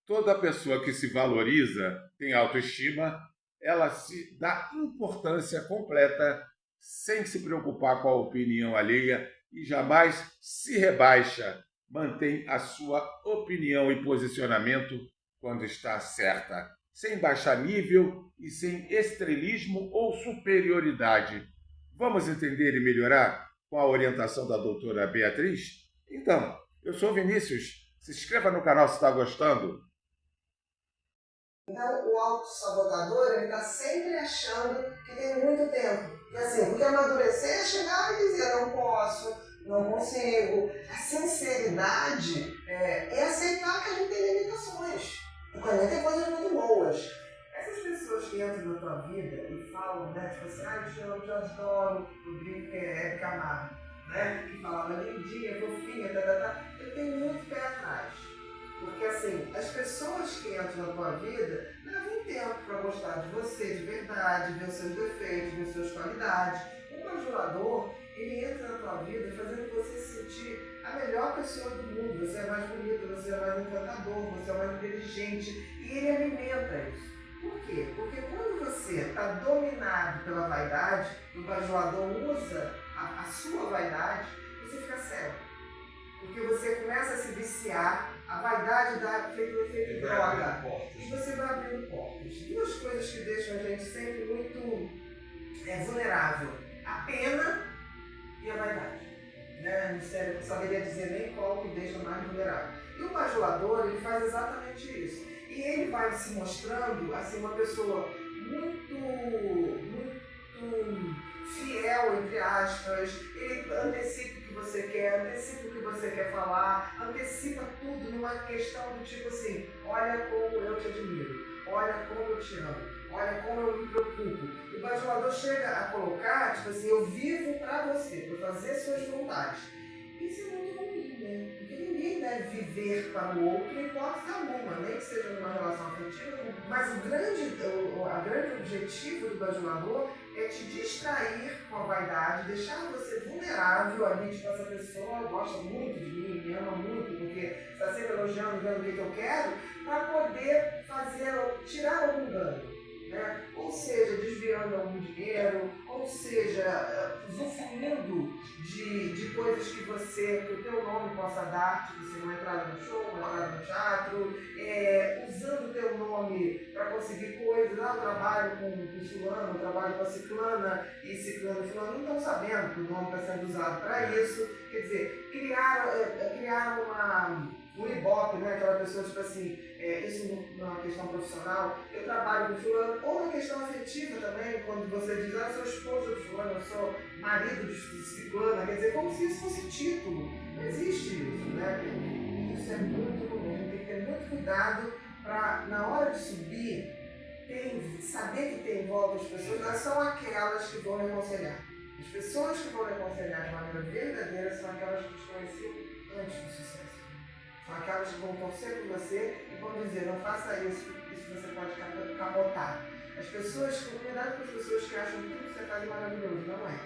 Toda pessoa que se valoriza, tem autoestima, ela se dá importância completa sem se preocupar com a opinião alheia e jamais se rebaixa. Mantém a sua opinião e posicionamento quando está certa, sem baixar nível e sem estrelismo ou superioridade. Vamos entender e melhorar com a orientação da doutora Beatriz? Então, eu sou Vinícius. Se inscreva no canal se está gostando. Então, o autossabotador, ele está sempre achando que tem muito tempo. E assim, porque amadurecer é chegar e dizer, não posso, não consigo. A sinceridade é aceitar que a gente tem limitações. E também tem coisas muito boas. Essas pessoas que entram na tua vida e falam, né, tipo assim, eu te amo, te adoro, o brinco é Camargo, né, que falava lindinha, fofinha, eu tenho muito pé atrás. Porque assim, as pessoas que entram na tua vida levam tempo para gostar de você de verdade, ver os seus defeitos, ver as suas qualidades. Um bajulador, ele entra na tua vida fazendo você se sentir a melhor pessoa do mundo. Você é mais bonito, você é mais encantador, você é mais inteligente e ele alimenta isso. Por quê? Porque quando você está dominado pela vaidade, o bajulador usa a sua vaidade, você fica cego. Porque você começa a se viciar, a vaidade dá feito efeito droga. E você vai abrindo portas. Duas coisas que deixam a gente sempre muito vulnerável. A pena e a vaidade. Né? Não saberia dizer nem qual que deixa mais vulnerável. E o bajulador, ele faz exatamente isso. E ele vai se mostrando assim, uma pessoa muito fiel, entre aspas. Ele antecipa o que você quer, antecipa o que você quer falar, antecipa tudo numa questão do tipo assim, olha como eu te admiro, olha como eu te amo, olha como eu me preocupo. O bajulador chega a colocar, tipo assim, eu vivo pra você, pra fazer suas vontades. Isso é muito ruim, né? Porque ninguém deve viver para o outro em hipótese alguma, nem que seja numa relação afetiva. Mas o grande objetivo do bajulador é te distrair com a vaidade, deixar você vulnerável ali, tipo, essa pessoa gosta muito de mim, me ama muito, porque está sempre elogiando, vendo o que eu quero, para poder tirar algum dano. Né? Ou seja, desviando algum dinheiro, ou seja, usufruindo de coisas que o teu nome possa dar, tipo assim, uma entrada no show, uma entrada no teatro, usando o teu nome para conseguir coisas. Eu trabalho com fulano, eu trabalho com a ciclana, e ciclano e fulano não estão sabendo que o nome está sendo usado para isso. Quer dizer, criar um ibope, né? Aquela pessoa, tipo assim, isso numa questão profissional, eu trabalho com fulano, ou na questão afetiva também, quando você diz, eu sou esposa de fulano, eu sou marido de ciclana, quer dizer, como se isso fosse título. Não existe isso, né? Isso é muito ruim, a gente tem que ter muito cuidado para, na hora de subir, saber que tem em volta as pessoas, não são aquelas que vão lhe aconselhar. As pessoas que vão lhe aconselhar de maneira verdadeira são aquelas que te conheciam antes do sucesso. São aquelas que vão torcer por você e vão dizer, não faça isso, isso você pode capotar. As pessoas, cuidado com as pessoas que acham que tudo que você faz é maravilhoso. Não é.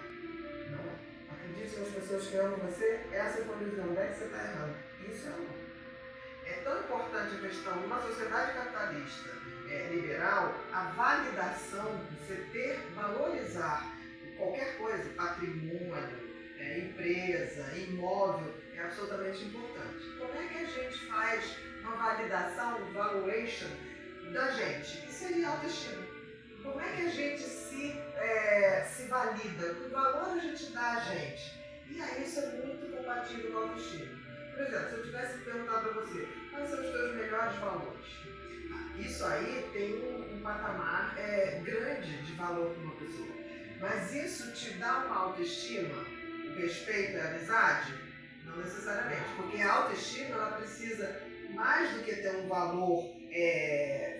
Não é. Acredite nas pessoas que amam você, essa é quando dizem onde é que você está errando. Isso é amor. É tão importante a questão, numa sociedade capitalista liberal, a validação, você valorizar qualquer coisa, patrimônio, empresa, imóvel, é absolutamente importante. Como é que a gente faz uma validação, um valuation da gente? Isso seria autoestima. Como é que a gente se valida? Que valor a gente dá a gente? E aí isso é muito compatível com a autoestima. Por exemplo, se eu tivesse perguntado para você, quais são os teus melhores valores? Isso aí tem um patamar grande de valor para uma pessoa. Mas isso te dá uma autoestima, o respeito e a amizade? Não necessariamente, porque a autoestima ela precisa, mais do que ter um valor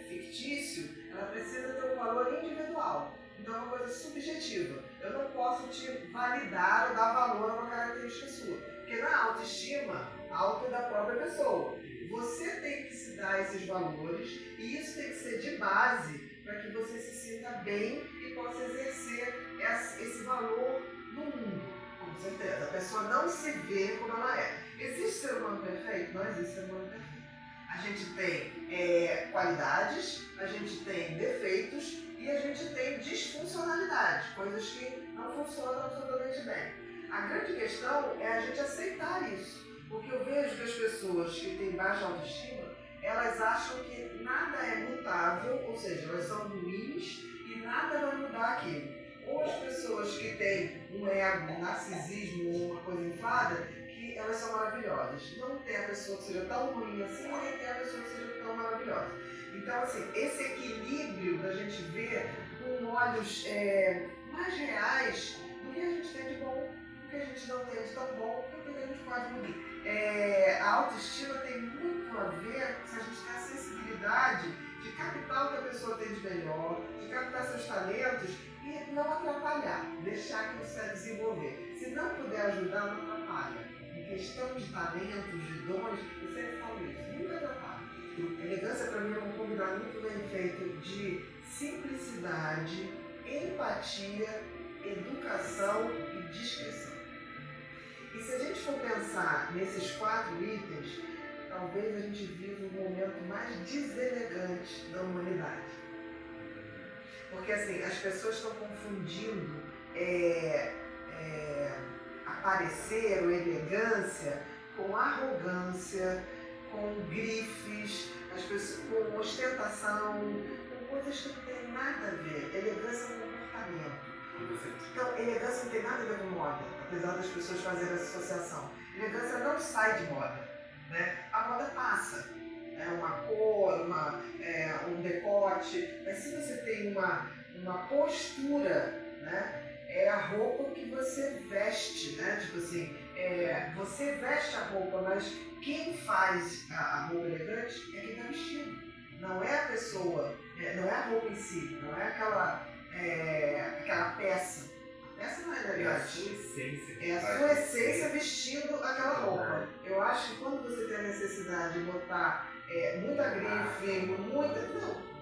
fictício, ela precisa ter um valor individual. Então é uma coisa subjetiva. Eu não posso te validar ou dar valor a uma característica sua. Porque na autoestima, auto é da própria pessoa. Você tem que se dar esses valores e isso tem que ser de base para que você se sinta bem e possa exercer esse valor no mundo. Com certeza. A pessoa não se vê como ela é. Existe ser humano perfeito? Não existe ser humano perfeito. A gente tem qualidades, a gente tem defeitos e a gente tem disfuncionalidades, coisas que não funcionam absolutamente bem. A grande questão é a gente aceitar isso, porque eu vejo que as pessoas que têm baixa autoestima, elas acham que nada é mutável, ou seja, elas são ruins e nada vai mudar aquilo. Ou as pessoas que têm um ego, um narcisismo ou uma coisa inflada, que elas são maravilhosas. Não tem a pessoa que seja tão ruim assim, nem tem a pessoa que seja tão maravilhosa. Então, assim, esse equilíbrio da gente ver com olhos mais reais do que a gente tem de bom, do que a gente não tem de tão bom, do que a gente pode mudar. A autoestima tem muito a ver se a gente tem a sensibilidade de captar o que a pessoa tem de melhor, de captar seus talentos e não atrapalhar, deixar que você desenvolver. Se não puder ajudar, não atrapalha. Em questão de talentos, de dons, eu sempre falo isso, nunca atrapalha. Elegância para mim é um combinamento bem feito de simplicidade, empatia, educação e discrição. E se a gente for pensar nesses 4 itens, talvez a gente viva o momento mais deselegante da humanidade. Porque assim, as pessoas estão confundindo aparecer ou elegância com arrogância, com grifes, as pessoas, com ostentação, com coisas que não tem nada a ver. Elegância é um comportamento. Então, elegância não tem nada a ver com moda, apesar das pessoas fazerem essa associação. Elegância não sai de moda, né? A moda passa. Uma cor, um decote, mas se você tem uma postura, né? É a roupa que você veste, né? Tipo assim, você veste a roupa, mas quem faz a roupa elegante é quem está vestido. Não é a pessoa, não é a roupa em si, não é aquela peça. A peça não é elegante. É a sua essência. É a sua essência vestindo aquela roupa. Eu acho que quando você tem a necessidade de botar muita grife,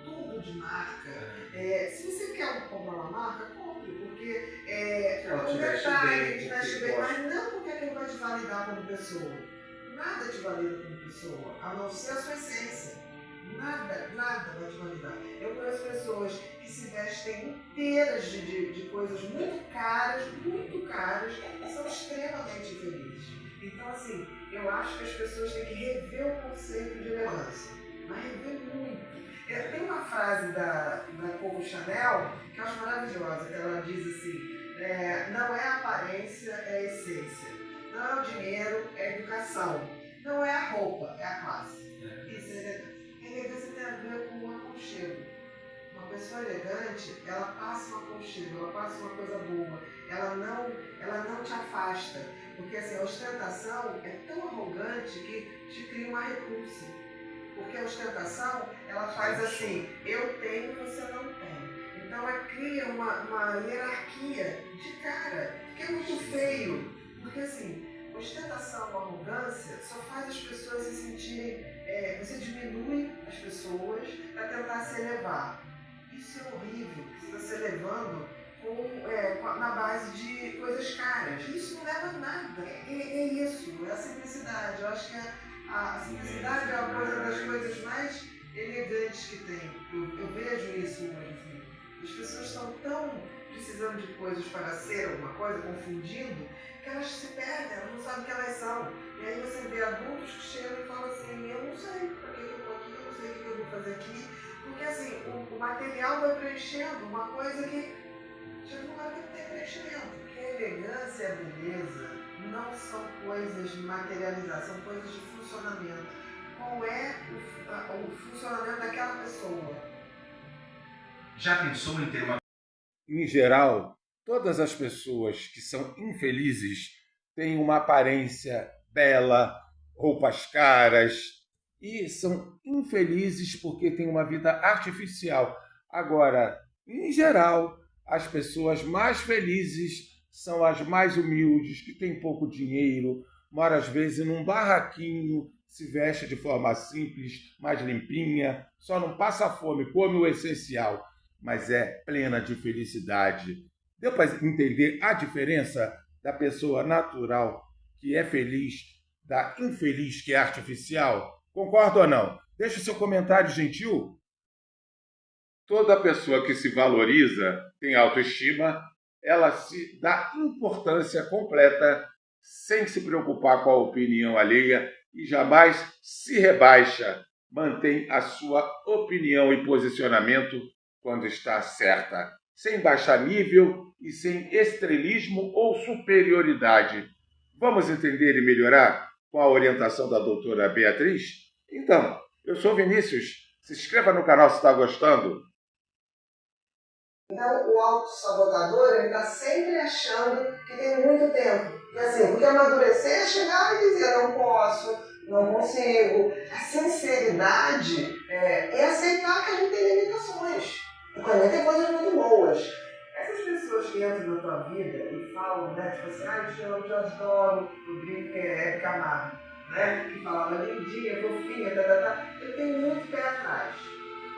tudo de marca. Se você quer comprar uma marca, compre, porque ela te veste bem, mas não porque aquilo vai te validar como pessoa. Nada te valida como pessoa, a não ser a sua essência. Nada vai te validar. Eu conheço pessoas que se vestem inteiras de coisas muito caras, e são extremamente infelizes. Então, assim, eu acho que as pessoas têm que rever o conceito de elegância, mas rever muito. Tem uma frase da Coco Chanel que eu acho maravilhosa, que ela diz assim, não é a aparência, é a essência. Não é o dinheiro, é a educação. Não é a roupa, é a classe. Isso é elegância. Elegância tem a ver com um aconchego. Uma pessoa elegante, ela passa um aconchego, ela passa uma coisa boa. Ela não te afasta. Porque assim, a ostentação é tão arrogante que te cria uma repulsa. Porque a ostentação, ela faz assim, eu tenho, você não tem. Então ela cria uma hierarquia de cara, que é muito feio. Porque assim, ostentação ou arrogância só faz as pessoas se sentirem... você diminui as pessoas para tentar se elevar. Isso é horrível, você está se elevando na base de coisas caras. Isso não leva a nada. É isso, é a simplicidade. Eu acho que a simplicidade é uma das coisas mais elegantes que tem. Eu vejo isso hoje. Assim. As pessoas estão tão precisando de coisas para ser alguma coisa, confundindo, que elas se perdem, elas não sabem o que elas são. E aí você vê adultos que chegam e falam assim, eu não sei para que eu estou aqui, eu não sei o que eu vou fazer aqui. Porque assim, o material vai preenchendo uma coisa que chega uma hora que não tem preenchimento. Porque a elegância e a beleza não são coisas materializadas, são coisas de funcionamento. Qual é o funcionamento daquela pessoa? Já pensou em ter uma... Em geral, todas as pessoas que são infelizes têm uma aparência bela, roupas caras e são infelizes porque têm uma vida artificial. Agora, em geral, as pessoas mais felizes são as mais humildes, que têm pouco dinheiro, moram às vezes num barraquinho, se veste de forma simples, mais limpinha, só não passa fome, come o essencial, mas é plena de felicidade. Deu para entender a diferença da pessoa natural, que é feliz, da infeliz, que é artificial? Concorda ou não? Deixe o seu comentário gentil. Toda pessoa que se valoriza, tem autoestima, ela se dá importância completa sem se preocupar com a opinião alheia e jamais se rebaixa. Mantém a sua opinião e posicionamento quando está certa, sem baixar nível e sem estrelismo ou superioridade. Vamos entender e melhorar com a orientação da doutora Beatriz? Então, eu sou Vinícius. Se inscreva no canal se está gostando. Então, o autossabotador, ele está sempre achando que tem muito tempo. E assim, porque amadurecer é chegar e dizer, não posso, não consigo. A sinceridade é aceitar que a gente tem limitações. E também tem coisas muito boas. Essas pessoas que entram na tua vida e falam, né, tipo assim, eu te amo, te adoro, o brinco é Camargo, né, que falava lindinha, fofinha, eu tenho muito pé atrás.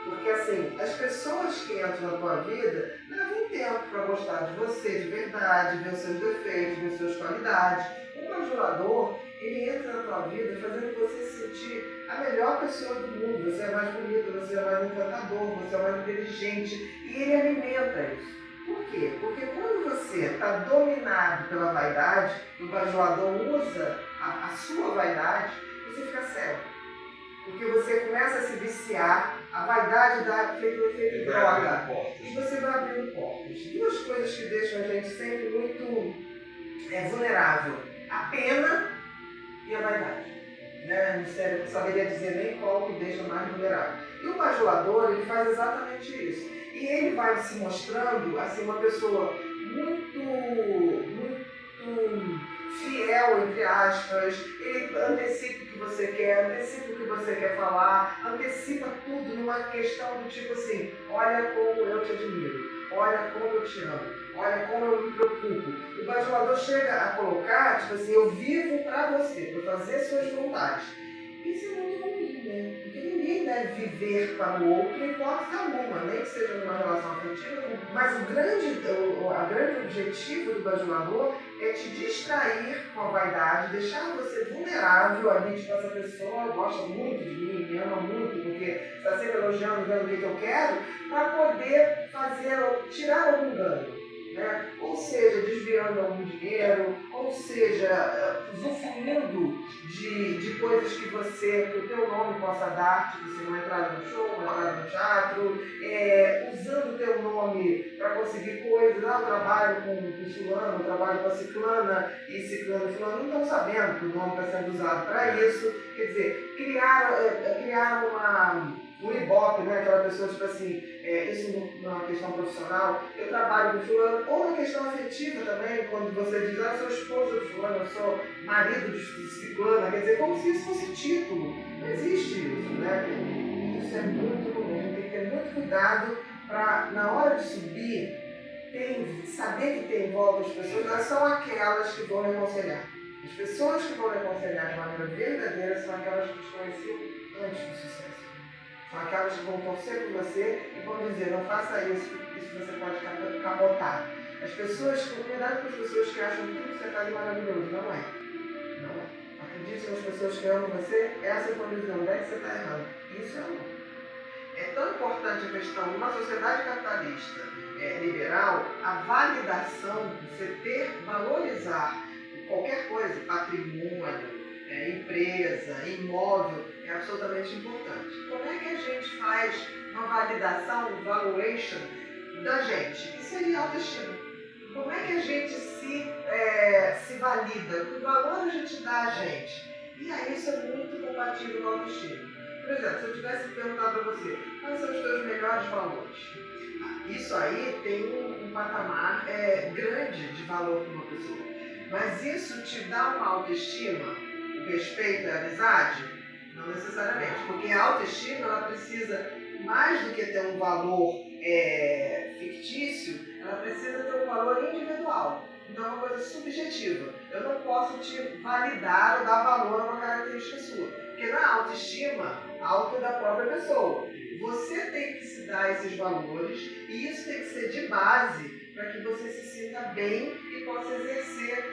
Porque assim, as pessoas que entram na tua vida levam tempo para gostar de você de verdade, ver os seus defeitos, ver as suas qualidades. O bajulador, ele entra na tua vida fazendo você se sentir a melhor pessoa do mundo. Você é mais bonito, você é mais encantador, você é mais inteligente. E ele alimenta isso. Por quê? Porque quando você está dominado pela vaidade, o bajulador usa a sua vaidade, você fica cego. Porque você começa a se viciar, a vaidade dá efeito droga, e você vai abrindo portas. Duas coisas que deixam a gente sempre muito vulnerável: a pena e a vaidade. Né? Não saberia dizer nem qual que deixa mais vulnerável. E o bajulador, ele faz exatamente isso. E ele vai se mostrando assim, uma pessoa muito fiel, entre aspas. Ele antecipa o que você quer, antecipa o que você quer falar, antecipa tudo numa questão do tipo assim, olha como eu te admiro, olha como eu te amo, olha como eu me preocupo. O bajulador chega a colocar, tipo assim, eu vivo pra você, pra fazer suas vontades. Isso é muito ruim, né? Porque ninguém deve viver para o outro em hipótese alguma, nem que seja numa relação afetiva. Mas o grande objetivo do bajulador é te distrair com a vaidade, deixar você vulnerável ali, tipo, essa pessoa gosta muito de mim, me ama muito, porque está sempre elogiando, vendo o que eu quero, para poder tirar algum dano. Né? Ou seja, desviando algum dinheiro, ou seja, usufruindo de coisas que o teu nome possa dar, tipo assim, uma entrada no show, uma entrada no teatro, usando o teu nome para conseguir coisas. Eu trabalho com fulano, eu trabalho com a ciclana, e ciclano e fulano não estão sabendo que o nome está sendo usado para isso. Quer dizer, criar um ibope, né? Aquela pessoa, tipo assim, isso numa questão profissional, eu trabalho com fulano, ou na questão afetiva também, quando você diz, eu sou esposa de fulano, eu sou marido de ciclana, quer dizer, como se isso fosse título. Não existe isso, né? Isso é muito ruim, tem que ter muito cuidado para, na hora de subir, saber que tem em volta as pessoas, não são aquelas que vão lhe aconselhar. As pessoas que vão lhe aconselhar de maneira verdadeira são aquelas que te conheciam antes do sucesso. São aquelas que vão torcer por você e vão dizer, não faça isso, isso você pode capotar. As pessoas, cuidado com as pessoas que acham que tudo que você faz é maravilhoso. Não é. Não é. Acredite nas pessoas que amam você, essa é quando dizem onde é que você está errando. Isso é amor. É tão importante a questão, numa sociedade capitalista liberal, a validação, você valorizar qualquer coisa, patrimônio, empresa, imóvel, é absolutamente importante. Como é que a gente faz uma validação, um valuation da gente? Isso aí é autoestima. Como é que a gente se valida? Que valor a gente dá a gente? E aí isso é muito compatível com a autoestima. Por exemplo, se eu tivesse perguntado para você, quais são os teus melhores valores? Isso aí tem um patamar grande de valor para uma pessoa. Mas isso te dá uma autoestima, o respeito e a amizade? Não necessariamente, porque a autoestima ela precisa, mais do que ter um valor fictício, ela precisa ter um valor individual. Então é uma coisa subjetiva. Eu não posso te validar ou dar valor a uma característica sua. Porque na autoestima, auto é da própria pessoa. Você tem que se dar esses valores e isso tem que ser de base para que você se sinta bem e possa exercer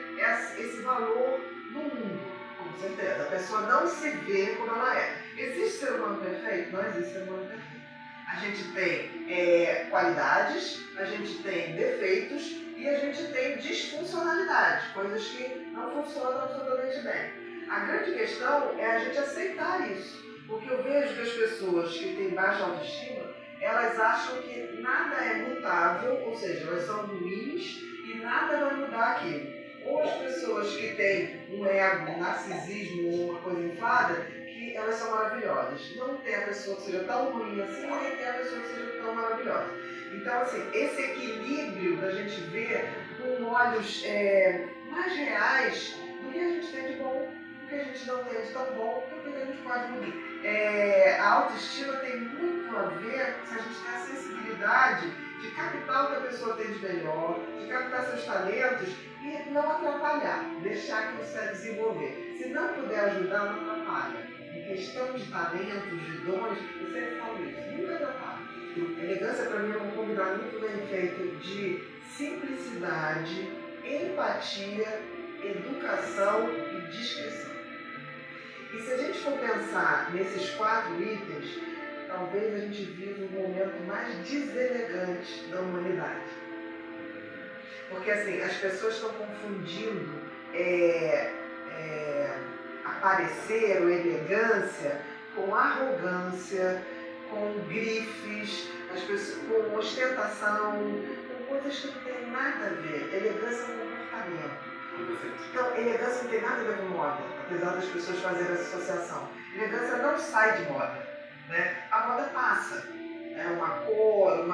esse valor no mundo. Com certeza. A pessoa não se vê como ela é. Existe ser humano perfeito? Não existe ser humano perfeito. A gente tem qualidades, a gente tem defeitos e a gente tem disfuncionalidades, coisas que não funcionam absolutamente bem. A grande questão é a gente aceitar isso, porque eu vejo que as pessoas que têm baixa autoestima, elas acham que nada é mutável, ou seja, elas são ruins e nada vai mudar aquilo. Ou as pessoas que têm um ego, um narcisismo ou uma coisa inflada, que elas são maravilhosas. Não tem a pessoa que seja tão ruim assim, nem tem a pessoa que seja tão maravilhosa. Então, assim, esse equilíbrio da gente ver com olhos mais reais do que a gente tem de bom, do que a gente não tem de tão bom, do que a gente pode mudar. A autoestima tem muito a ver se a gente tem a sensibilidade de captar o que a pessoa tem de melhor, de captar seus talentos e não atrapalhar, deixar que você desenvolver. Se não puder ajudar, não atrapalha. Em questão de talentos, de dons, eu sempre falo isso, nunca atrapalha. Elegância para mim é um combinamento bem feito de simplicidade, empatia, educação e discrição. E se a gente for pensar nesses 4 itens, talvez a gente viva o momento mais deselegante da humanidade. Porque assim, as pessoas estão confundindo aparecer ou elegância com arrogância, com grifes, as pessoas, com ostentação, com coisas que não tem nada a ver. Elegância é um comportamento. Então, elegância não tem nada a ver com moda, apesar das pessoas fazerem essa associação. Elegância não sai de moda, né? A moda passa. Uma cor,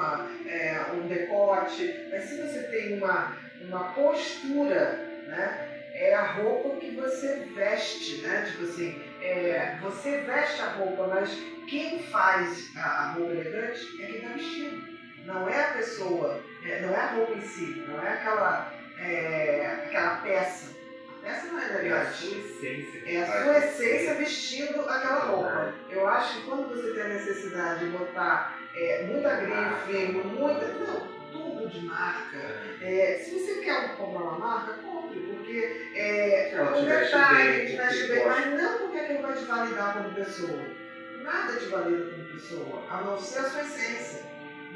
um decote, mas se você tem uma postura, né? É a roupa que você veste, né? Tipo assim, você veste a roupa, mas quem faz a roupa elegante é quem está vestindo. Não é a pessoa, não é a roupa em si, não é aquela peça. A peça não é elegante. É a sua essência. É a sua essência vestindo aquela roupa. Eu acho que quando você tem a necessidade de botar muita grife, tudo de marca. Se você quer comprar uma marca, compre, porque um detalhe te veste bem, mas não porque aquilo vai te validar como pessoa. Nada te valida como pessoa, a não ser a sua essência.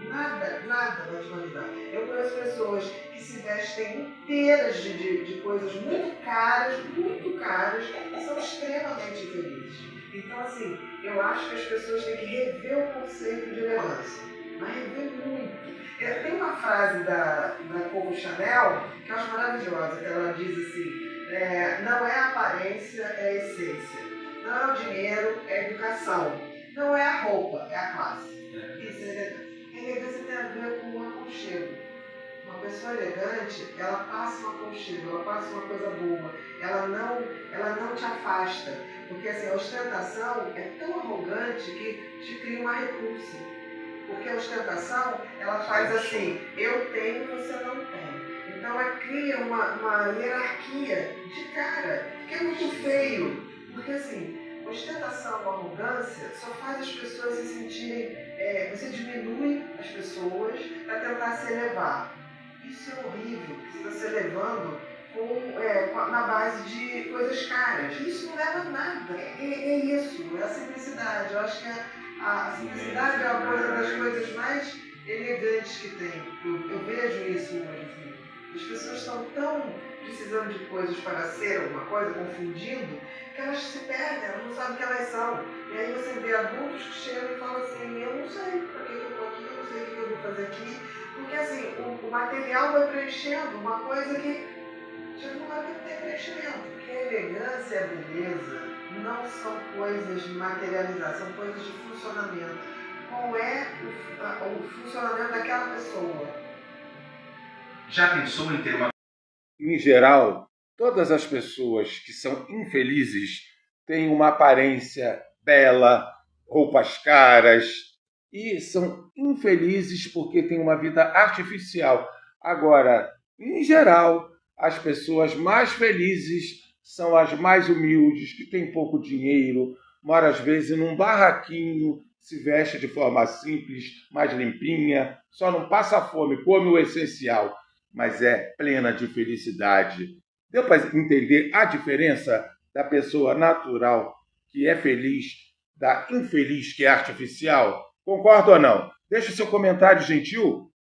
Nada vai te validar. Eu conheço pessoas que se vestem inteiras de coisas muito caras, e são extremamente infelizes. Então, assim, eu acho que as pessoas têm que rever o conceito de elegância, mas rever muito. Tem uma frase da Coco Chanel que eu acho maravilhosa, que ela diz assim, não é a aparência, é a essência. Não é o dinheiro, é a educação. Não é a roupa, é a classe. Isso é elegância. Elegância tem a ver com o aconchego. Uma pessoa elegante, ela passa um aconchego, ela passa uma coisa boa, ela não te afasta. Porque assim, a ostentação é tão arrogante que te cria uma repulsa. Porque a ostentação, ela faz assim, eu tenho, você não tem. Então ela cria uma hierarquia de cara, que é muito feio. Porque assim, ostentação ou arrogância só faz as pessoas se sentirem... você diminui as pessoas para tentar se elevar. Isso é horrível, você está se elevando na base de coisas caras. Isso não leva a nada. É isso, é a simplicidade. Eu acho que a simplicidade é uma das coisas mais elegantes que tem. Eu vejo isso hoje. Assim. As pessoas estão tão precisando de coisas para ser alguma coisa, confundindo, que elas se perdem, elas não sabem o que elas são. E aí você vê adultos que chegam e falam assim, eu não sei para que eu estou aqui, eu não sei o que eu vou fazer aqui. Porque assim, o material vai preenchendo uma coisa que já não vai ter preenchimento. Porque a elegância e a beleza não são coisas materializadas, são coisas de funcionamento. Qual é o funcionamento daquela pessoa? Já pensou em ter uma... Em geral, todas as pessoas que são infelizes têm uma aparência bela, roupas caras e são infelizes porque têm uma vida artificial. Agora, em geral, as pessoas mais felizes são as mais humildes, que têm pouco dinheiro, moram às vezes num barraquinho, se veste de forma simples, mais limpinha, só não passa fome, come o essencial, mas é plena de felicidade. Deu para entender a diferença da pessoa natural que é feliz da infeliz que é artificial? Concorda ou não? Deixe seu comentário gentil